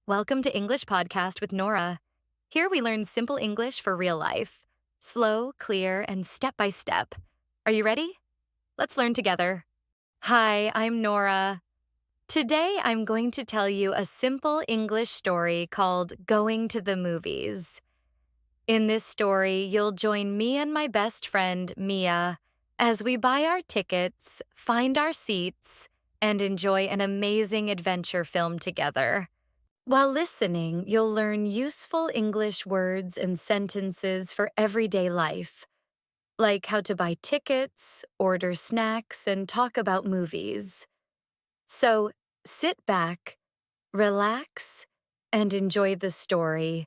Welcome to English Podcast with Nora. Here we learn simple English for real life. Slow, clear, and step by step. Are you ready? Let's learn together. Hi, I'm Nora. Today I'm going to tell you a simple English story called Going to the Movies. In this story, you'll join me and my best friend, Mia, as we buy our tickets, find our seats, and enjoy an amazing adventure film together. While listening, you'll learn useful English words and sentences for everyday life, like how to buy tickets, order snacks, and talk about movies. So sit back, relax, and enjoy the story.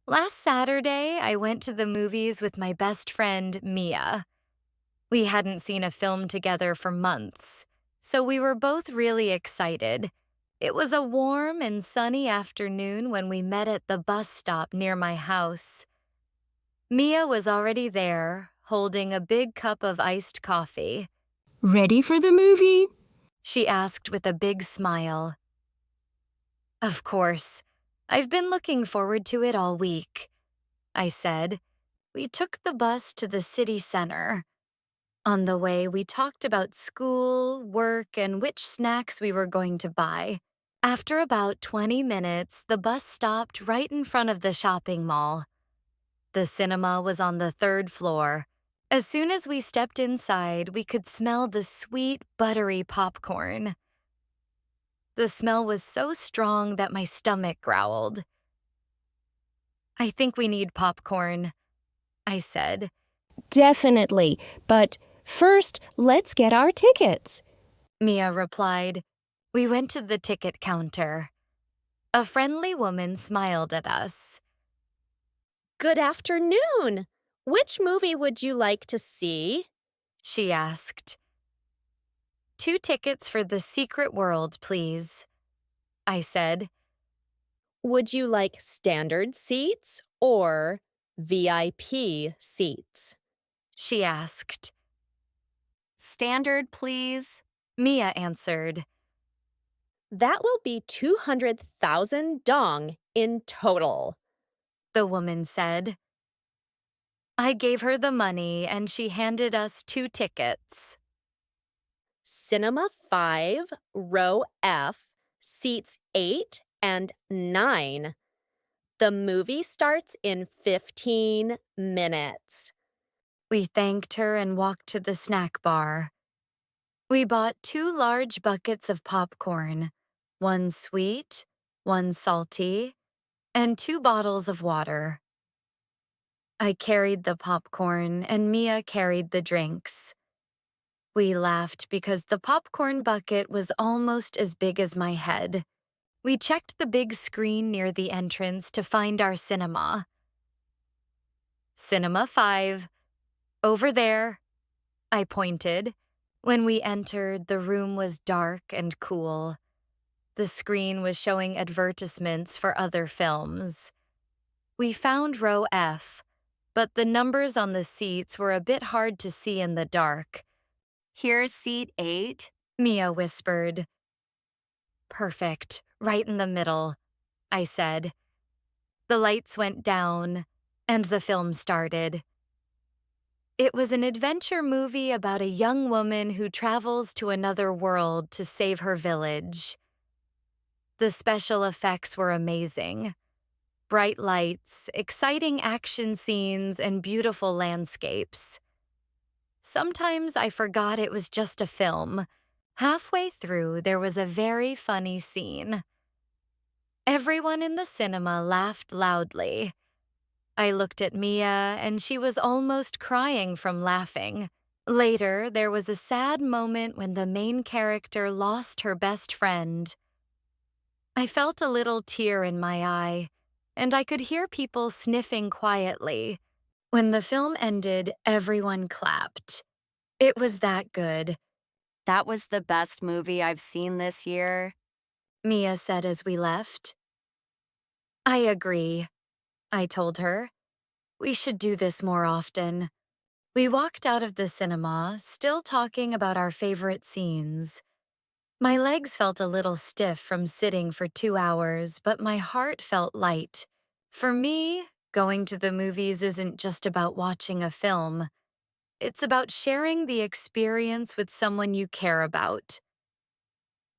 Last Saturday, I went to the movies with my best friend, Mia. We hadn't seen a film together for months, so we were both really excited. It was a warm and sunny afternoon when we met at the bus stop near my house. Mia was already there, holding a big cup of iced coffee. Ready for the movie? She asked with a big smile. Of course. I've been looking forward to it all week, I said. We took the bus to the city center. On the way, we talked about school, work, and which snacks we were going to buy. After about 20 minutes, the bus stopped right in front of the shopping mall. The cinema was on the third floor. As soon as we stepped inside, we could smell the sweet, buttery popcorn. The smell was so strong that my stomach growled. I think we need popcorn, I said. Definitely, but first, let's get our tickets. Mia replied. We went to the ticket counter. A friendly woman smiled at us. Good afternoon. Which movie would you like to see? She asked. 2 tickets for The Secret World, please, I said. Would you like standard seats or VIP seats? She asked. Standard, please. Mia answered. That will be 200,000 dong in total. The woman said. I gave her the money and she handed us 2 tickets. Cinema 5, row F, seats 8 and 9. The movie starts in 15 minutes. We thanked her and walked to the snack bar. We bought 2 large buckets of popcorn, 1 sweet, 1 salty, and 2 bottles of water. I carried the popcorn and Mia carried the drinks. We laughed because the popcorn bucket was almost as big as my head. We checked the big screen near the entrance to find our cinema. Cinema 5. Over there, I pointed. When we entered, the room was dark and cool. The screen was showing advertisements for other films. We found row F, but the numbers on the seats were a bit hard to see in the dark. Here's seat 8. Mia whispered. Perfect, right in the middle, I said. The lights went down, and the film started. It was an adventure movie about a young woman who travels to another world to save her village. The special effects were amazing. Bright lights, exciting action scenes, and beautiful landscapes. Sometimes I forgot it was just a film. Halfway through, there was a very funny scene. Everyone in the cinema laughed loudly. I looked at Mia, and she was almost crying from laughing. Later, there was a sad moment when the main character lost her best friend. I felt a little tear in my eye, and I could hear people sniffing quietly. When the film ended, everyone clapped. It was that good, That was the best movie I've seen this year. Mia said as we left. I agree, I told her. We should do this more often. We walked out of the cinema, still talking about our favorite scenes. My legs felt a little stiff from sitting for 2 hours, but my heart felt light. For me, going to the movies isn't just about watching a film. It's about sharing the experience with someone you care about.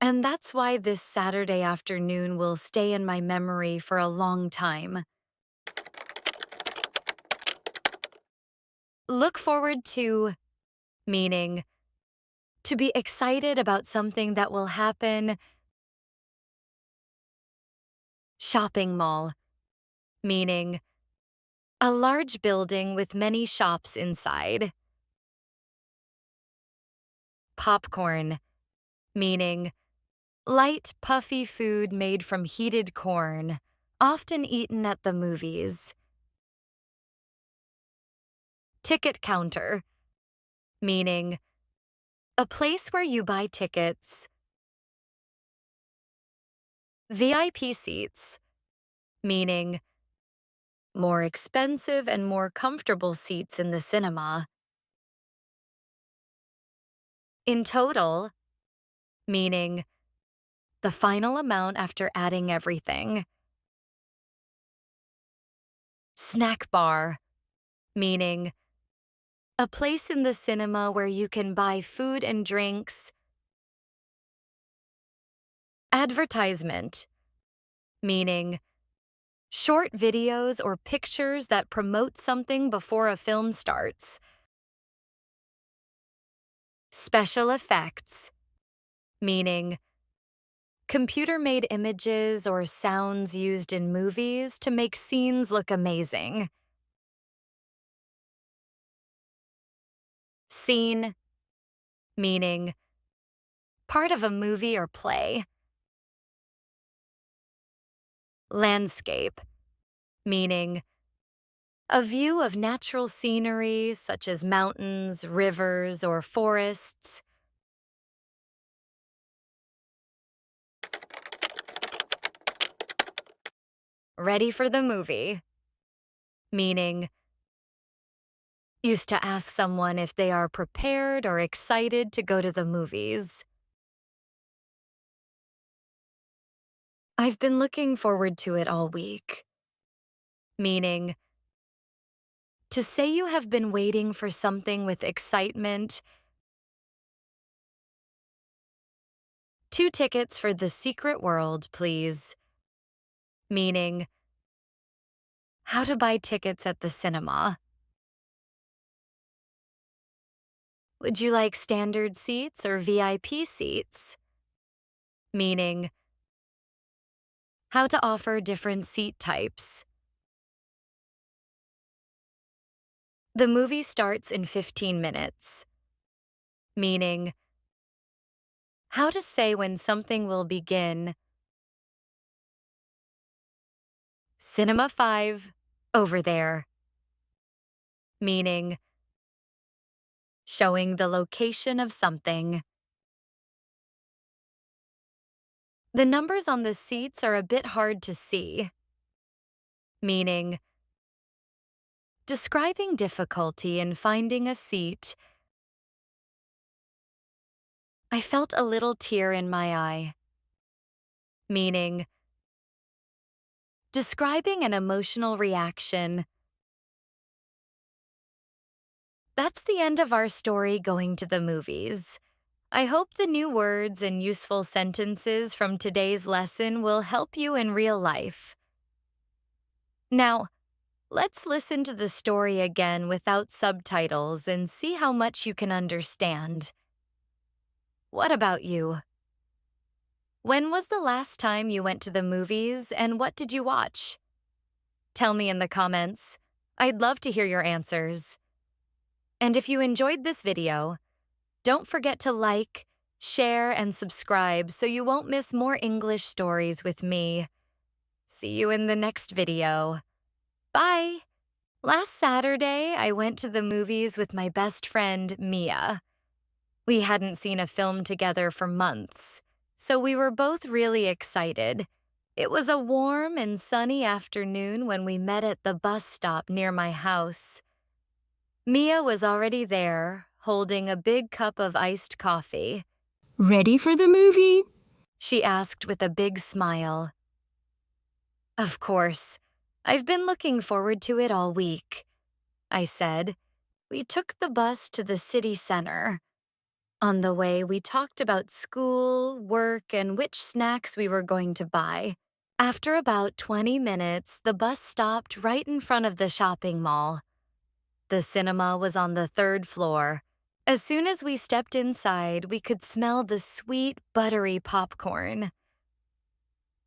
And that's why this Saturday afternoon will stay in my memory for a long time. Look forward to, meaning, to be excited about something that will happen. Shopping mall, meaning, a large building with many shops inside. Popcorn, meaning, light, puffy food made from heated corn, often eaten at the movies. Ticket counter, meaning, a place where you buy tickets. VIP seats, meaning, more expensive and more comfortable seats in the cinema. In total, meaning, the final amount after adding everything. Snack bar, meaning, a place in the cinema where you can buy food and drinks. Advertisement, meaning, short videos or pictures that promote something before a film starts. Special effects, meaning, computer-made images or sounds used in movies to make scenes look amazing. Scene, meaning, part of a movie or play. Landscape, meaning, a view of natural scenery such as mountains, rivers, or forests. Ready for the movie, meaning, used to ask someone if they are prepared or excited to go to the movies. I've been looking forward to it all week, meaning, to say you have been waiting for something with excitement. 2 tickets for The Secret World, please. Meaning, how to buy tickets at the cinema. Would you like standard seats or VIP seats? Meaning, how to offer different seat types. The movie starts in 15 minutes. Meaning, how to say when something will begin. Cinema 5, over there. Meaning, showing the location of something. The numbers on the seats are a bit hard to see. Meaning, describing difficulty in finding a seat. I felt a little tear in my eye. Meaning, describing an emotional reaction. That's the end of our story going to the movies. I hope the new words and useful sentences from today's lesson will help you in real life. Now, let's listen to the story again without subtitles and see how much you can understand. What about you? When was the last time you went to the movies and what did you watch? Tell me in the comments. I'd love to hear your answers. And if you enjoyed this video, don't forget to like, share, and subscribe so you won't miss more English stories with me. See you in the next video. Bye! Last Saturday, I went to the movies with my best friend, Mia. We hadn't seen a film together for months, so we were both really excited. It was a warm and sunny afternoon when we met at the bus stop near my house. Mia was already there, holding a big cup of iced coffee. Ready for the movie? She asked with a big smile. Of course. I've been looking forward to it all week, I said. We took the bus to the city center. On the way, we talked about school, work, and which snacks we were going to buy. After about 20 minutes, the bus stopped right in front of the shopping mall. The cinema was on the third floor. As soon as we stepped inside, we could smell the sweet, buttery popcorn.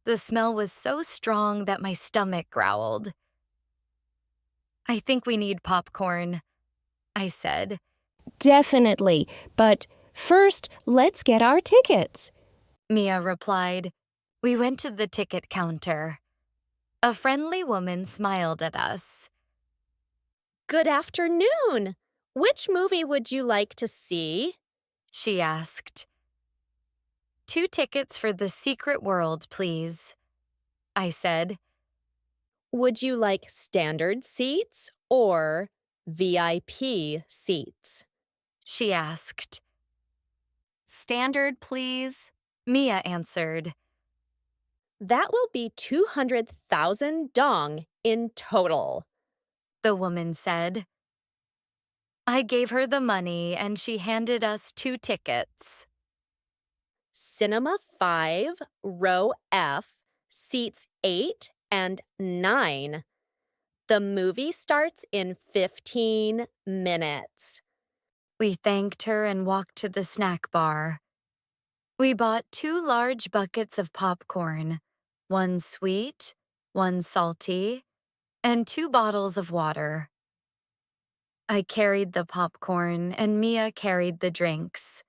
The smell was so strong that my stomach growled. I think we need popcorn, I said. Definitely, but first, let's get our tickets. Mia replied. We went to the ticket counter. A friendly woman smiled at us. Good afternoon. Which movie would you like to see? She asked. 2 tickets for The Secret World, please, I said. Would you like standard seats or VIP seats? She asked. Standard, please. Mia answered. That will be 200,000 dong in total. The woman said. I gave her the money and she handed us 2 tickets. Cinema 5, row F, seats 8 and 9. The movie starts in 15 minutes. We thanked her and walked to the snack bar. We bought 2 large buckets of popcorn, 1 sweet, 1 salty, and 2 bottles of water. I carried the popcorn and Mia carried the drinks.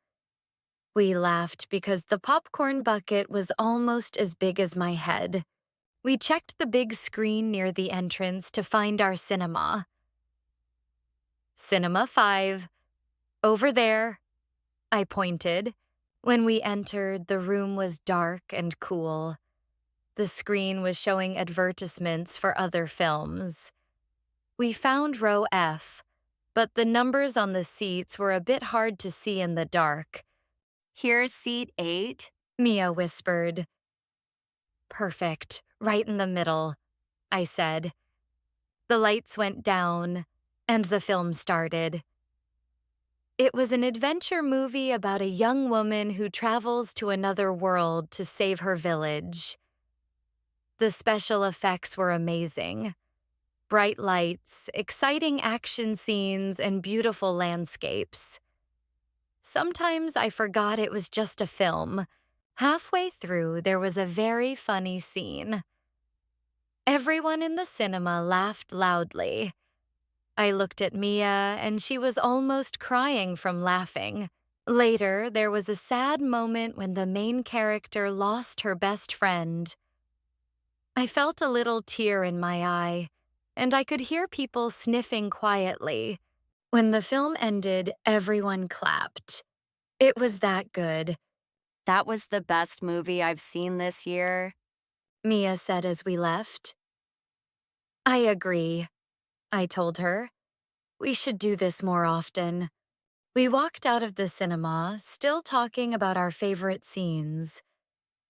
We laughed because the popcorn bucket was almost as big as my head. We checked the big screen near the entrance to find our cinema. Cinema 5. Over there, I pointed. When we entered, the room was dark and cool. The screen was showing advertisements for other films. We found row F, but the numbers on the seats were a bit hard to see in the dark. Here's seat 8. Mia whispered. Perfect, right in the middle, I said. The lights went down, and the film started. It was an adventure movie about a young woman who travels to another world to save her village. The special effects were amazing. Bright lights, exciting action scenes, and beautiful landscapes. Sometimes I forgot it was just a film. Halfway through, there was a very funny scene. Everyone in the cinema laughed loudly. I looked at Mia, and she was almost crying from laughing. Later, there was a sad moment when the main character lost her best friend. I felt a little tear in my eye, and I could hear people sniffing quietly. When the film ended, everyone clapped. It was that good, That was the best movie I've seen this year. Mia said as we left. I agree, I told her. We should do this more often. We walked out of the cinema, still talking about our favorite scenes.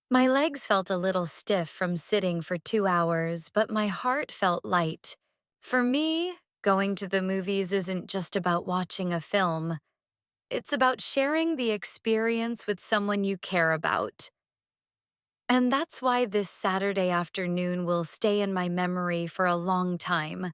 My legs felt a little stiff from sitting for 2 hours, but my heart felt light. For me, going to the movies isn't just about watching a film. It's about sharing the experience with someone you care about. And that's why this Saturday afternoon will stay in my memory for a long time.